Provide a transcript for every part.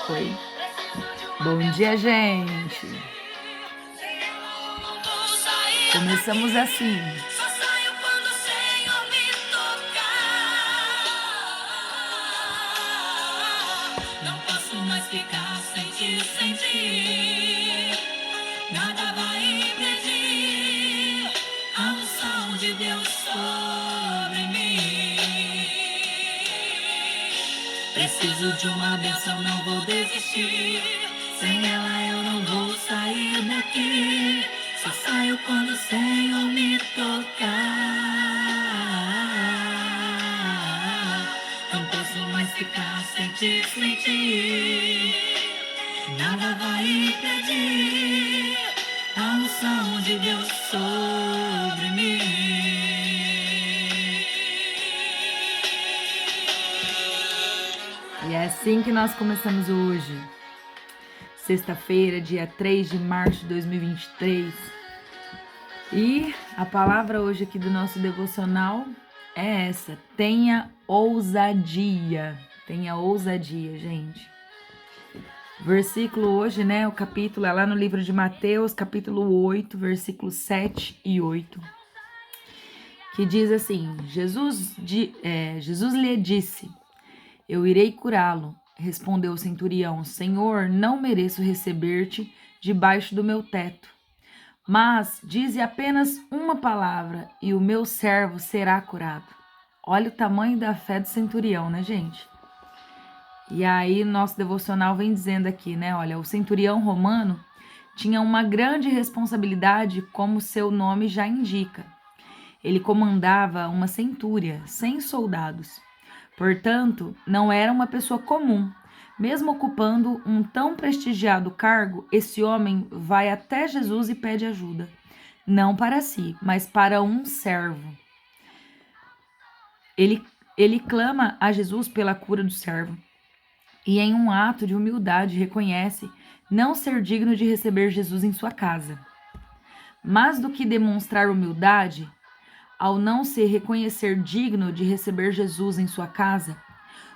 Foi. Bom dia, gente. Começamos assim. Só saio quando o Senhor me tocar. Não posso mais ficar sem ti. Nada vai impedir a unção de Deus sobre mim. Preciso de uma bênção, não vou desistir. Sem ela eu não vou sair daqui. Só saio quando o Senhor me tocar. Não posso mais ficar sem ti. Nada vai impedir a unção de Deus sobre mim. E é assim que nós começamos hoje. Sexta-feira, dia 3 de março de 2023. E a palavra hoje aqui do nosso devocional é essa: tenha ousadia. Tenha ousadia, gente. Versículo hoje, né? O capítulo é lá no livro de Mateus, capítulo 8, versículos 7 e 8. Que diz assim: Jesus lhe disse: eu irei curá-lo. Respondeu o centurião: Senhor, não mereço receber-te debaixo do meu teto. Mas dize apenas uma palavra e o meu servo será curado. Olha o tamanho da fé do centurião, né, gente? E aí, nosso devocional vem dizendo aqui, né? Olha, o centurião romano tinha uma grande responsabilidade, como seu nome já indica. Ele comandava uma centúria, 100 soldados. Portanto, não era uma pessoa comum. Mesmo ocupando um tão prestigiado cargo, esse homem vai até Jesus e pede ajuda. Não para si, mas para um servo. Ele clama a Jesus pela cura do servo. E em um ato de humildade reconhece não ser digno de receber Jesus em sua casa. Mais do que demonstrar humildade, ao não se reconhecer digno de receber Jesus em sua casa,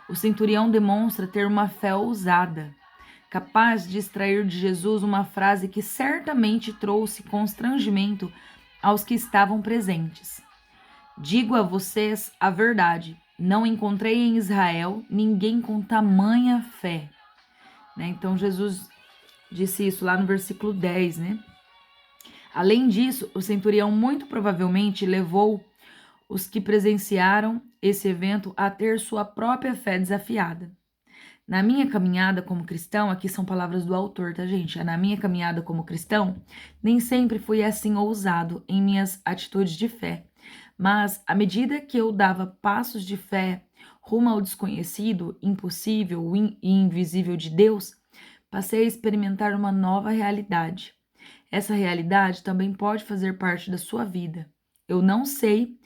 o centurião demonstra ter uma fé ousada, capaz de extrair de Jesus uma frase que certamente trouxe constrangimento aos que estavam presentes. Digo a vocês a verdade, não encontrei em Israel ninguém com tamanha fé. Então Jesus disse isso lá no versículo 10, né? Além disso, o centurião muito provavelmente levou os que presenciaram esse evento a ter sua própria fé desafiada. Na minha caminhada como cristão, aqui são palavras do autor, tá, gente? Na minha caminhada como cristão, nem sempre fui assim ousado em minhas atitudes de fé. Mas, à medida que eu dava passos de fé rumo ao desconhecido, impossível e invisível de Deus, passei a experimentar uma nova realidade. Essa realidade também pode fazer parte da sua vida. Eu não sei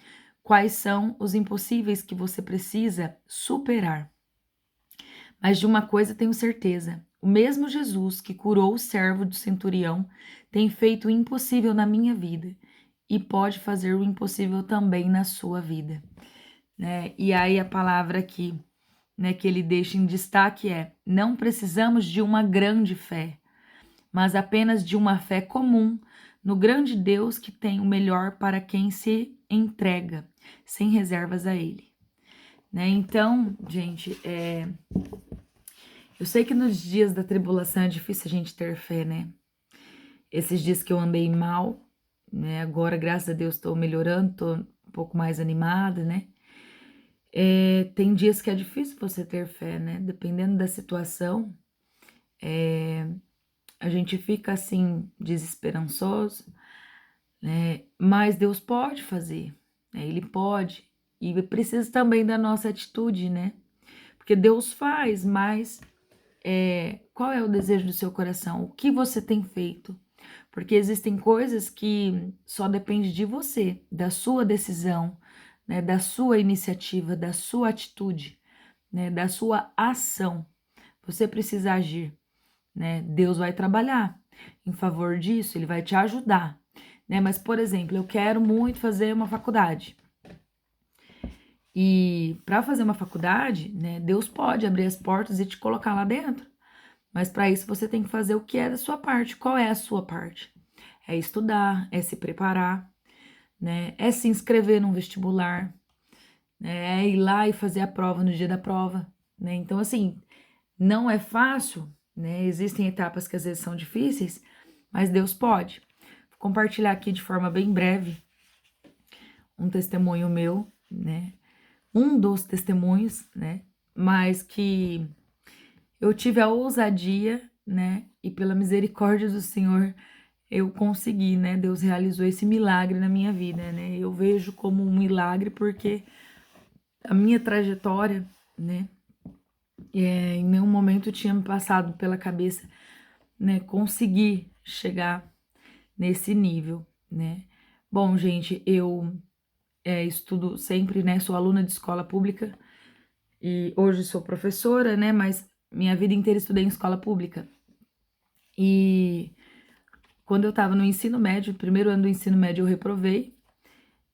quais são os impossíveis que você precisa superar. Mas de uma coisa tenho certeza: o mesmo Jesus que curou o servo do centurião tem feito o impossível na minha vida e pode fazer o impossível também na sua vida. E aí a palavra aqui, que ele deixa em destaque é: não precisamos de uma grande fé, mas apenas de uma fé comum no grande Deus que tem o melhor para quem se entrega, sem reservas a Ele. Então, gente, eu sei que nos dias da tribulação é difícil a gente ter fé, né? Esses dias que eu andei mal, né? Agora, graças a Deus, estou melhorando, estou um pouco mais animada, né? Tem dias que é difícil você ter fé, né? Dependendo da situação, a gente fica assim, desesperançoso, né? Mas Deus pode fazer, né? Ele pode. E precisa também da nossa atitude, né? Porque Deus faz, mas qual é o desejo do seu coração? O que você tem feito? Porque existem coisas que só dependem de você, da sua decisão, né? Da sua iniciativa, da sua atitude, né? Da sua ação. Você precisa agir, né? Deus vai trabalhar em favor disso, Ele vai te ajudar, né? Mas, por exemplo, eu quero muito fazer uma faculdade. E para fazer uma faculdade, né, Deus pode abrir as portas e te colocar lá dentro, Mas para isso você tem que fazer o que é da sua parte. Qual é a sua parte? É estudar, é se preparar, né? É se inscrever num vestibular, né? É ir lá e fazer a prova no dia da prova, né? Então, assim, não é fácil, né? Existem etapas que às vezes são difíceis, mas Deus pode. Vou compartilhar aqui de forma bem breve um testemunho meu, né? Um dos testemunhos, né? Mas que eu tive a ousadia, né? E pela misericórdia do Senhor, eu consegui, né? Deus realizou esse milagre na minha vida, né? Eu vejo como um milagre porque a minha trajetória, né? Em nenhum momento tinha me passado pela cabeça, né? Conseguir chegar nesse nível, né? Bom, gente, eu estudo sempre, né? Sou aluna de escola pública e hoje sou professora, né? Mas minha vida inteira estudei em escola pública. E quando eu estava no ensino médio, primeiro ano do ensino médio, eu reprovei.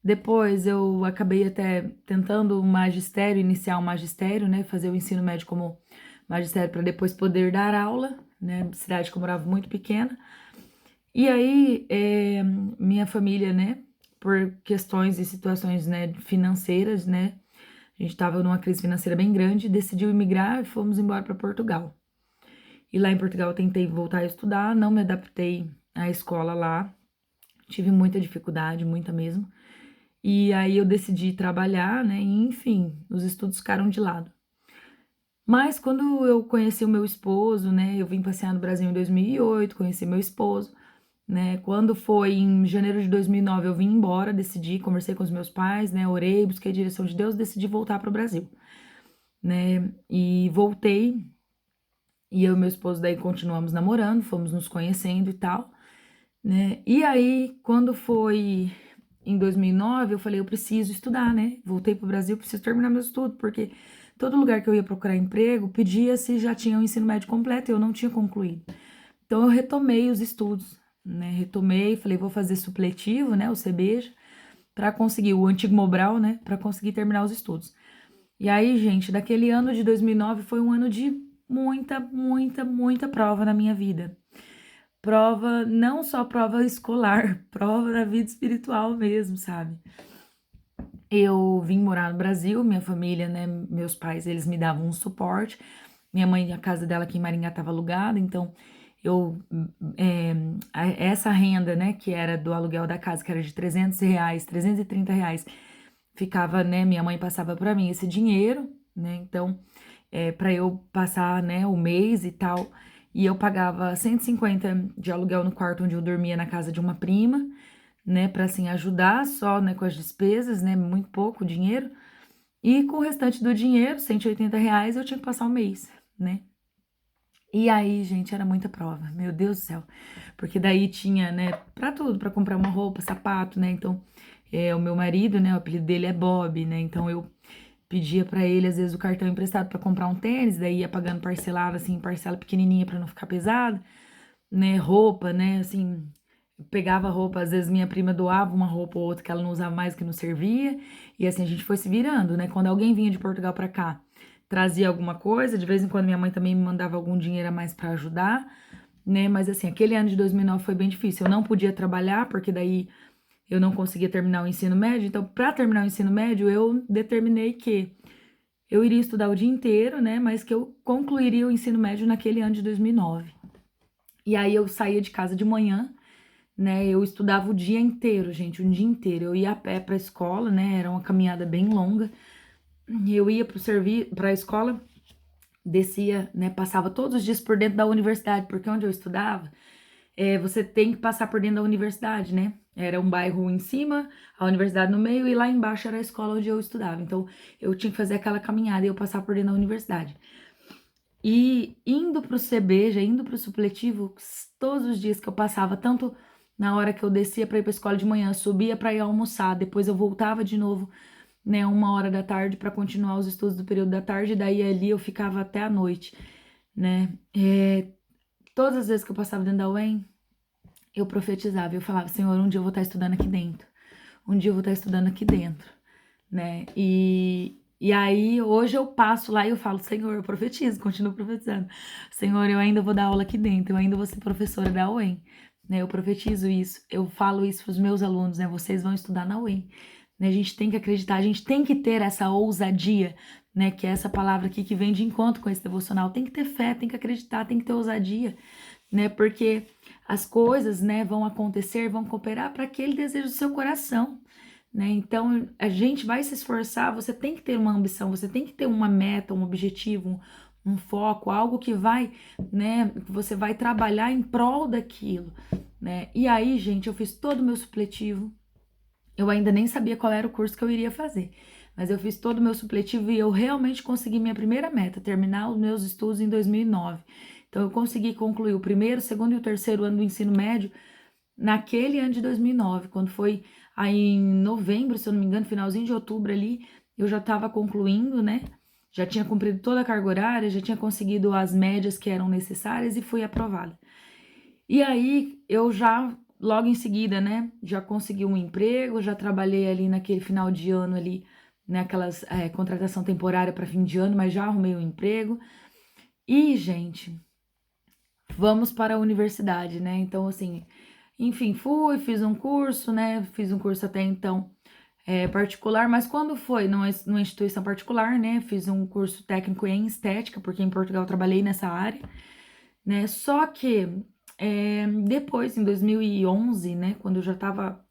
Depois eu acabei até tentando o magistério, iniciar o magistério, né? Fazer o ensino médio como magistério para depois poder dar aula, né? Cidade que eu morava muito pequena. E aí, minha família, né? Por questões e situações, né, financeiras, né? A gente estava numa crise financeira bem grande, decidiu emigrar e fomos embora para Portugal. E lá em Portugal eu tentei voltar a estudar, não me adaptei à escola lá, tive muita dificuldade, muita mesmo. E aí eu decidi trabalhar, né? E, enfim, os estudos ficaram de lado. Mas quando eu conheci o meu esposo, né? Eu vim passear no Brasil em 2008, conheci meu esposo, né? Quando foi em janeiro de 2009 eu vim embora, decidi, conversei com os meus pais, né? Orei, busquei a direção de Deus, decidi voltar para o Brasil, né? E voltei, e eu e meu esposo daí continuamos namorando, fomos nos conhecendo e tal, né? E aí, quando foi em 2009, eu falei, eu preciso estudar, né? Voltei pro Brasil, preciso terminar meu estudo, porque todo lugar que eu ia procurar emprego pedia se já tinha o ensino médio completo e eu não tinha concluído. Então, eu retomei os estudos, né? Retomei, falei, vou fazer supletivo, né? O CBEJA, para conseguir, o antigo Mobral, né? Para conseguir terminar os estudos. E aí, gente, daquele ano de 2009 foi um ano de muita, muita, muita prova na minha vida. Prova, não só prova escolar, prova da vida espiritual mesmo, sabe? Eu vim morar no Brasil, minha família, né, meus pais, eles me davam um suporte. Minha mãe, a casa dela aqui em Maringá estava alugada, então eu, essa renda, né, que era do aluguel da casa, que era de R$ 300, R$ 330, ficava, né, minha mãe passava para mim esse dinheiro, né, então, para eu passar, né, o mês e tal, e eu pagava 150 de aluguel no quarto onde eu dormia na casa de uma prima, né, para assim ajudar só, né, com as despesas, né, muito pouco dinheiro, e com o restante do dinheiro, R$ 180, eu tinha que passar o mês, né. E aí, gente, era muita prova, meu Deus do céu, porque daí tinha, né, pra tudo, pra comprar uma roupa, sapato, né, então, o meu marido, né, o apelido dele é Bob, né, então eu pedia pra ele, às vezes, o cartão emprestado pra comprar um tênis, daí ia pagando parcelado, assim, parcela pequenininha pra não ficar pesado, né, roupa, né, assim, pegava roupa, às vezes minha prima doava uma roupa ou outra que ela não usava mais, que não servia, e assim a gente foi se virando, né? Quando alguém vinha de Portugal pra cá, trazia alguma coisa, de vez em quando minha mãe também me mandava algum dinheiro a mais pra ajudar, né? Mas assim, aquele ano de 2009 foi bem difícil. Eu não podia trabalhar, porque daí eu não conseguia terminar o ensino médio, então pra terminar o ensino médio eu determinei que eu iria estudar o dia inteiro, né? Mas que eu concluiria o ensino médio naquele ano de 2009. E aí eu saía de casa de manhã, né? Eu estudava o dia inteiro, gente, um dia inteiro. Eu ia a pé para a escola, né? Era uma caminhada bem longa. Eu ia para a escola, descia, né? Passava todos os dias por dentro da universidade, porque onde eu estudava, você tem que passar por dentro da universidade, né? Era um bairro em cima, a universidade no meio, e lá embaixo era a escola onde eu estudava. Então, eu tinha que fazer aquela caminhada e eu passar por dentro da universidade. E indo pro CB, já indo pro supletivo, todos os dias que eu passava, tanto na hora que eu descia para ir pra escola de manhã, subia para ir almoçar, depois eu voltava de novo, né, 1 hora da tarde para continuar os estudos do período da tarde, e daí ali eu ficava até a noite, né? Todas as vezes que eu passava dentro da UEM, eu profetizava, eu falava, Senhor, um dia eu vou estar estudando aqui dentro, um dia eu vou estar estudando aqui dentro, né? E E aí, hoje eu passo lá e eu falo, Senhor, eu profetizo, continuo profetizando. Senhor, eu ainda vou dar aula aqui dentro, eu ainda vou ser professora da UEM, né? Eu profetizo isso, eu falo isso para os meus alunos, né? Vocês vão estudar na UEM, né? A gente tem que acreditar, a gente tem que ter essa ousadia, né? Que é essa palavra aqui que vem de encontro com esse devocional. Tem que ter fé, tem que acreditar, tem que ter ousadia, né? Porque as coisas, né, vão acontecer, vão cooperar para aquele desejo do seu coração, né? Então, a gente vai se esforçar, você tem que ter uma ambição, você tem que ter uma meta, um objetivo, um foco, algo que vai, né, que você vai trabalhar em prol daquilo, né? E aí, gente, eu fiz todo o meu supletivo, eu ainda nem sabia qual era o curso que eu iria fazer, mas eu fiz todo o meu supletivo e eu realmente consegui minha primeira meta, terminar os meus estudos em 2009. Então, eu consegui concluir o primeiro, o segundo e o terceiro ano do ensino médio naquele ano de 2009, quando foi aí em novembro, se eu não me engano, finalzinho de outubro ali, eu já estava concluindo, né? Já tinha cumprido toda a carga horária, já tinha conseguido as médias que eram necessárias e fui aprovada. E aí eu já, logo em seguida, né, já consegui um emprego, já trabalhei ali naquele final de ano ali, naquelas contratação temporária para fim de ano, mas já arrumei um emprego. E, gente, vamos para a universidade, né? Então, assim, enfim, fiz um curso, né? Fiz um curso até então particular, mas quando foi numa instituição particular, né? Fiz um curso técnico em estética, porque em Portugal eu trabalhei nessa área, né? Só que depois, em 2011, né? Quando eu já tava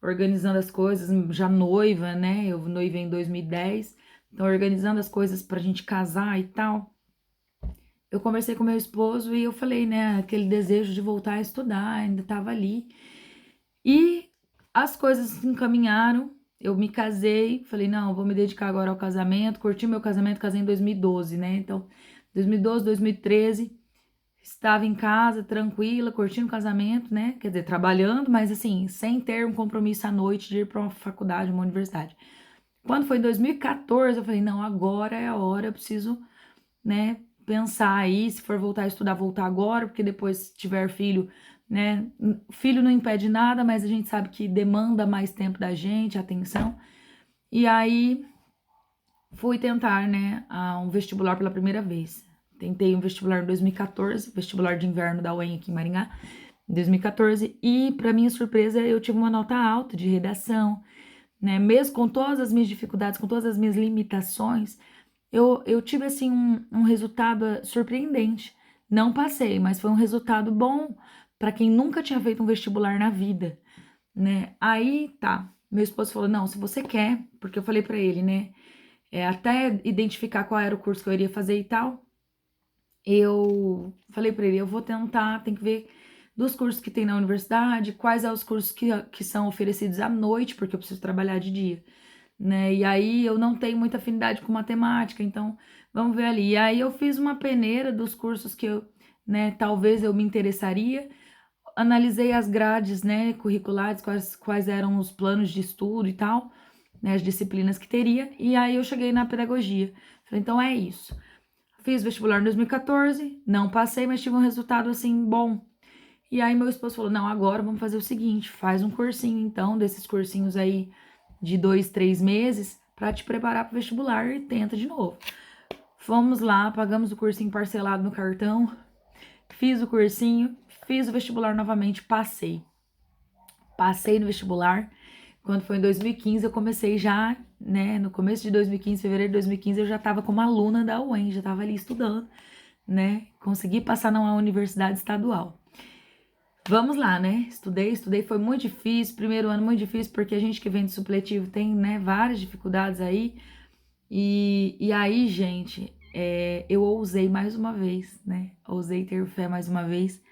organizando as coisas, já noiva, né? Eu noivei em 2010, então organizando as coisas pra gente casar e tal. Eu conversei com meu esposo e eu falei, né, aquele desejo de voltar a estudar, ainda estava ali. E as coisas se encaminharam, eu me casei, falei, não, vou me dedicar agora ao casamento, curti meu casamento, casei em 2012, né? Então, 2012, 2013, estava em casa, tranquila, curtindo o casamento, né? Quer dizer, trabalhando, mas assim, sem ter um compromisso à noite de ir para uma faculdade, uma universidade. Quando foi em 2014, eu falei, não, agora é a hora, eu preciso, né, pensar aí, se for voltar a estudar, voltar agora, porque depois, se tiver filho, né, filho não impede nada, mas a gente sabe que demanda mais tempo da gente, atenção. E aí, fui tentar, né, um vestibular pela primeira vez. Tentei um vestibular em 2014, vestibular de inverno da UEM aqui em Maringá, em 2014, e para minha surpresa, eu tive uma nota alta de redação, né, mesmo com todas as minhas dificuldades, com todas as minhas limitações, eu tive, assim, um resultado surpreendente. Não passei, mas foi um resultado bom para quem nunca tinha feito um vestibular na vida, né? Aí, tá. Meu esposo falou, não, se você quer, porque eu falei para ele, né? Até identificar qual era o curso que eu iria fazer e tal, eu falei para ele, eu vou tentar, tem que ver dos cursos que tem na universidade, quais são os cursos que são oferecidos à noite, porque eu preciso trabalhar de dia, né? E aí eu não tenho muita afinidade com matemática, então vamos ver ali. E aí eu fiz uma peneira dos cursos que eu, né, talvez eu me interessaria, analisei as grades, né, curriculares, quais eram os planos de estudo e tal, né, as disciplinas que teria, e aí eu cheguei na pedagogia. Falei, então é isso. Fiz vestibular em 2014, não passei, mas tive um resultado assim bom. E aí meu esposo falou, não, agora vamos fazer o seguinte, faz um cursinho então, desses cursinhos aí de 2, 3 meses, para te preparar para o vestibular e tenta de novo. Fomos lá, pagamos o cursinho parcelado no cartão, fiz o cursinho, fiz o vestibular novamente, passei. Passei no vestibular. Quando foi em 2015, eu comecei já, né? No começo de 2015, fevereiro de 2015, eu já estava como aluna da UEM, já estava ali estudando, né? Consegui passar numa universidade estadual. Vamos lá, né? Estudei, foi muito difícil. Primeiro ano muito difícil, porque a gente que vem de supletivo tem, né, várias dificuldades aí. E aí, gente, eu ousei mais uma vez, né? Ousei ter fé mais uma vez.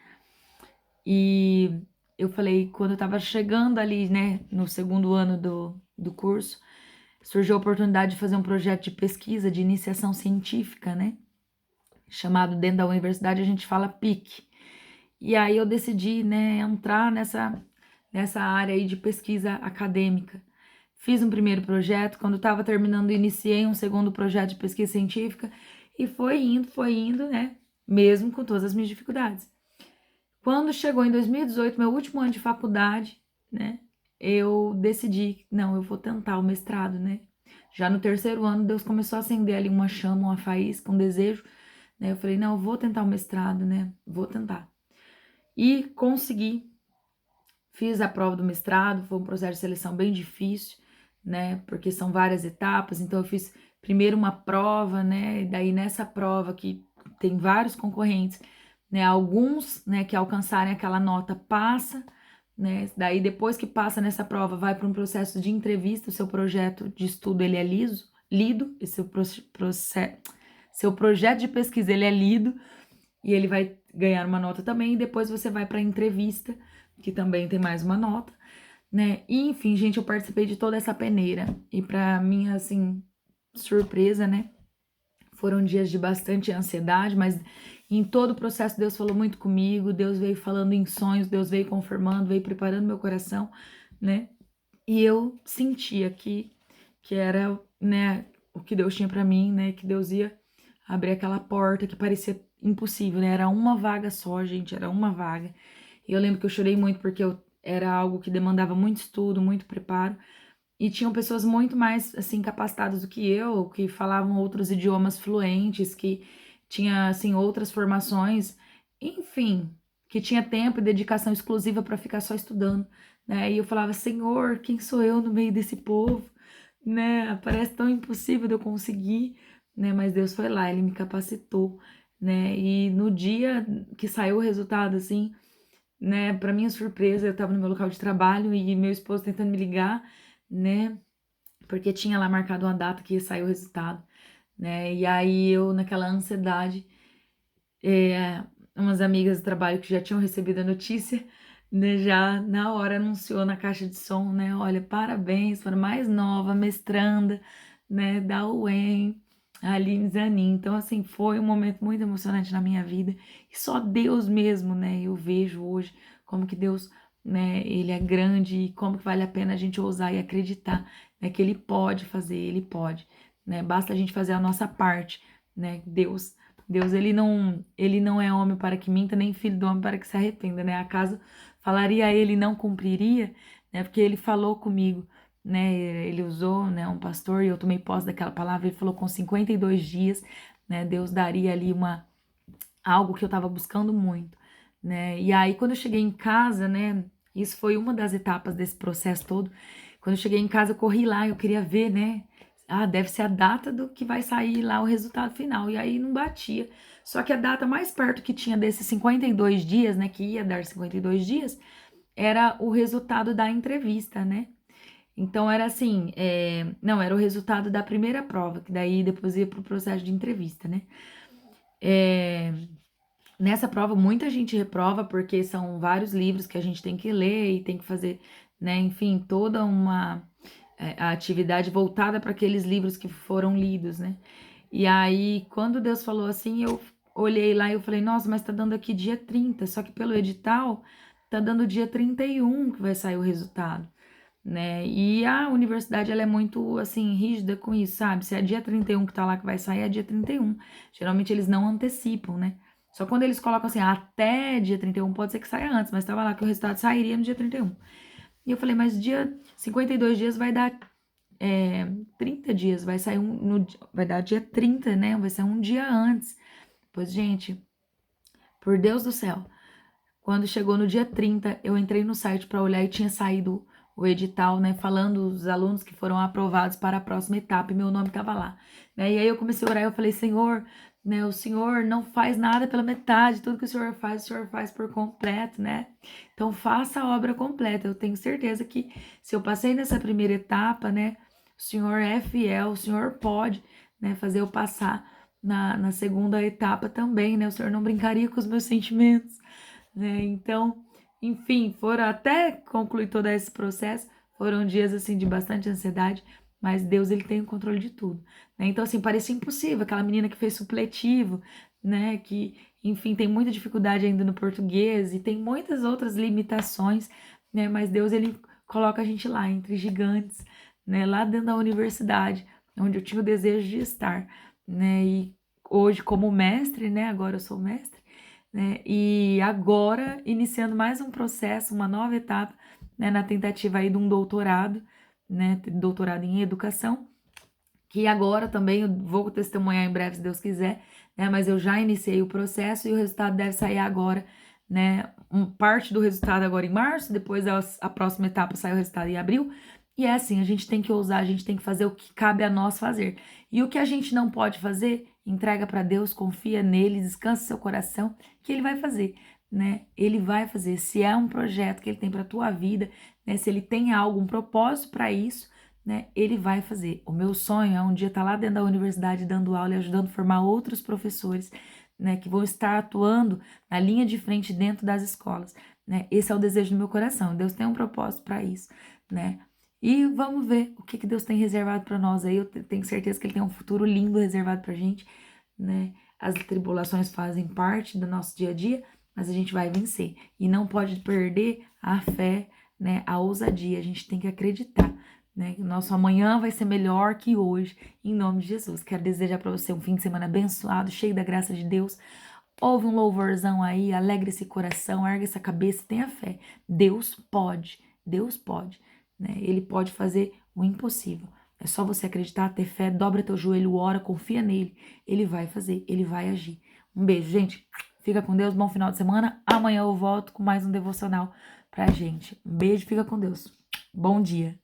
E eu falei, quando eu tava chegando ali, né, no segundo ano do curso, surgiu a oportunidade de fazer um projeto de pesquisa, de iniciação científica, né? Chamado dentro da universidade, a gente fala PIC. E aí eu decidi, né, entrar nessa área aí de pesquisa acadêmica. Fiz um primeiro projeto, quando estava terminando, iniciei um segundo projeto de pesquisa científica e foi indo, né, mesmo com todas as minhas dificuldades. Quando chegou em 2018, meu último ano de faculdade, né, eu decidi, não, eu vou tentar o mestrado, né? Já no terceiro ano, Deus começou a acender ali uma chama, uma faísca, um desejo, né? Eu falei, não, eu vou tentar o mestrado, né? Vou tentar. E consegui, fiz a prova do mestrado, foi um processo de seleção bem difícil, né? Porque são várias etapas, então eu fiz primeiro uma prova, né? E daí nessa prova que tem vários concorrentes, né? Alguns, né, que alcançarem aquela nota passa, né? Daí depois que passa nessa prova, vai para um processo de entrevista, o seu projeto de estudo ele é lido, e seu projeto de pesquisa ele é lido e ele vai ganhar uma nota também, e depois você vai para a entrevista, que também tem mais uma nota, né? E, enfim, gente, eu participei de toda essa peneira e para minha assim surpresa, né? Foram dias de bastante ansiedade, mas em todo o processo Deus falou muito comigo, Deus veio falando em sonhos, Deus veio confirmando, veio preparando meu coração, né? E eu sentia que era, né, o que Deus tinha para mim, né? Que Deus ia abrir aquela porta que parecia impossível, né? Era uma vaga só, gente, era uma vaga. E eu lembro que eu chorei muito porque era algo que demandava muito estudo, muito preparo. E tinham pessoas muito mais, assim, capacitadas do que eu, que falavam outros idiomas fluentes, que tinha, assim, outras formações, enfim, que tinha tempo e dedicação exclusiva para ficar só estudando, né? E eu falava, Senhor, quem sou eu no meio desse povo, né? Parece tão impossível de eu conseguir, né? Mas Deus foi lá, Ele me capacitou, né? E no dia que saiu o resultado, assim, né? Para minha surpresa, eu estava no meu local de trabalho e meu esposo tentando me ligar, né? Porque tinha lá marcado uma data que ia sair o resultado, né? E aí eu, naquela ansiedade, umas amigas do trabalho que já tinham recebido a notícia, né? Já na hora anunciou na caixa de som, né? Olha, parabéns, para a mais nova mestranda, né? Da UEM, a Aline Zanin. Então, assim, foi um momento muito emocionante na minha vida. E só Deus mesmo, né? Eu vejo hoje como que Deus, né? Ele é grande e como que vale a pena a gente ousar e acreditar, né? Que Ele pode fazer, Ele pode, né? Basta a gente fazer a nossa parte, né? Deus, ele não é homem para que minta, nem filho do homem para que se arrependa, né? Acaso falaria a ele e não cumpriria, né? Porque ele falou comigo, né? Ele usou, né, um pastor e eu tomei posse daquela palavra. Ele falou com 52 dias, né? Deus daria ali algo que eu estava buscando muito, né? E aí quando eu cheguei em casa, né? Isso foi uma das etapas desse processo todo. Quando eu cheguei em casa, eu corri lá, eu queria ver, né? Ah, deve ser a data do que vai sair lá o resultado final. E aí não batia. Só que a data mais perto que tinha desses 52 dias, né? Que ia dar 52 dias, era o resultado da entrevista, né? Então era assim, não, era o resultado da primeira prova, que daí depois ia pro processo de entrevista, né? É, Nessa prova, muita gente reprova porque são vários livros que a gente tem que ler e tem que fazer, né? Enfim, toda uma a atividade voltada para aqueles livros que foram lidos, né? E aí, quando Deus falou assim, eu olhei lá e eu falei, nossa, mas tá dando aqui dia 30, só que pelo edital tá dando dia 31 que vai sair o resultado, né? E a universidade, ela é muito, assim, rígida com isso, sabe? Se é dia 31 que tá lá que vai sair, é dia 31. Geralmente eles não antecipam, né? Só quando eles colocam assim, até dia 31, pode ser que saia antes, mas tava lá que o resultado sairia no dia 31. E eu falei, mas dia 52 dias vai dar 30 dias, vai sair vai dar dia 30, né? Vai ser um dia antes. Pois, gente, por Deus do céu, quando chegou no dia 30, eu entrei no site para olhar e tinha saído o edital, né, falando os alunos que foram aprovados para a próxima etapa e meu nome estava lá, né? E aí eu comecei a orar e eu falei, Senhor, né, o Senhor não faz nada pela metade, tudo que o Senhor faz por completo, né? Então faça a obra completa. Eu tenho certeza que se eu passei nessa primeira etapa, né, o Senhor é fiel, o Senhor pode, né, fazer eu passar na segunda etapa também, né? O Senhor não brincaria com os meus sentimentos, né? Então, enfim, foram até concluir todo esse processo, foram dias assim de bastante ansiedade, mas Deus, ele tem o controle de tudo, né? Então, assim, parecia impossível, aquela menina que fez supletivo, né, que, enfim, tem muita dificuldade ainda no português e tem muitas outras limitações, né? Mas Deus, ele coloca a gente lá entre gigantes, né, lá dentro da universidade, onde eu tinha o desejo de estar, né? E hoje como mestre, né, agora eu sou mestre, né? E agora, iniciando mais um processo, uma nova etapa, né, na tentativa aí de um doutorado, né, doutorado em educação, que agora também eu vou testemunhar em breve, se Deus quiser, né? Mas eu já iniciei o processo e o resultado deve sair agora, né? Parte do resultado agora em março, depois a próxima etapa sai o resultado em abril. E é assim, a gente tem que ousar, a gente tem que fazer o que cabe a nós fazer. E o que a gente não pode fazer, entrega para Deus, confia nele, descansa seu coração, que ele vai fazer, né? Ele vai fazer. Se é um projeto que ele tem para tua vida, né? Se ele tem algo, um propósito para isso, né? Ele vai fazer. O meu sonho é um dia estar lá dentro da universidade dando aula e ajudando a formar outros professores, né? Que vão estar atuando na linha de frente dentro das escolas, né? Esse é o desejo do meu coração. Deus tem um propósito para isso, né? E vamos ver o que Deus tem reservado para nós aí. Eu tenho certeza que Ele tem um futuro lindo reservado para gente, né? As tribulações fazem parte do nosso dia a dia, mas a gente vai vencer. E não pode perder a fé, né? A ousadia. A gente tem que acreditar, né? Que o nosso amanhã vai ser melhor que hoje, em nome de Jesus. Quero desejar para você um fim de semana abençoado, cheio da graça de Deus. Ouve um louvorzão aí, alegre esse coração, ergue essa cabeça e tenha fé. Deus pode, né? Ele pode fazer o impossível. É só você acreditar, ter fé, dobra teu joelho, ora, confia nele. Ele vai fazer, ele vai agir. Um beijo, gente. Fica com Deus, bom final de semana. Amanhã eu volto com mais um devocional pra gente. Um beijo, fica com Deus. Bom dia.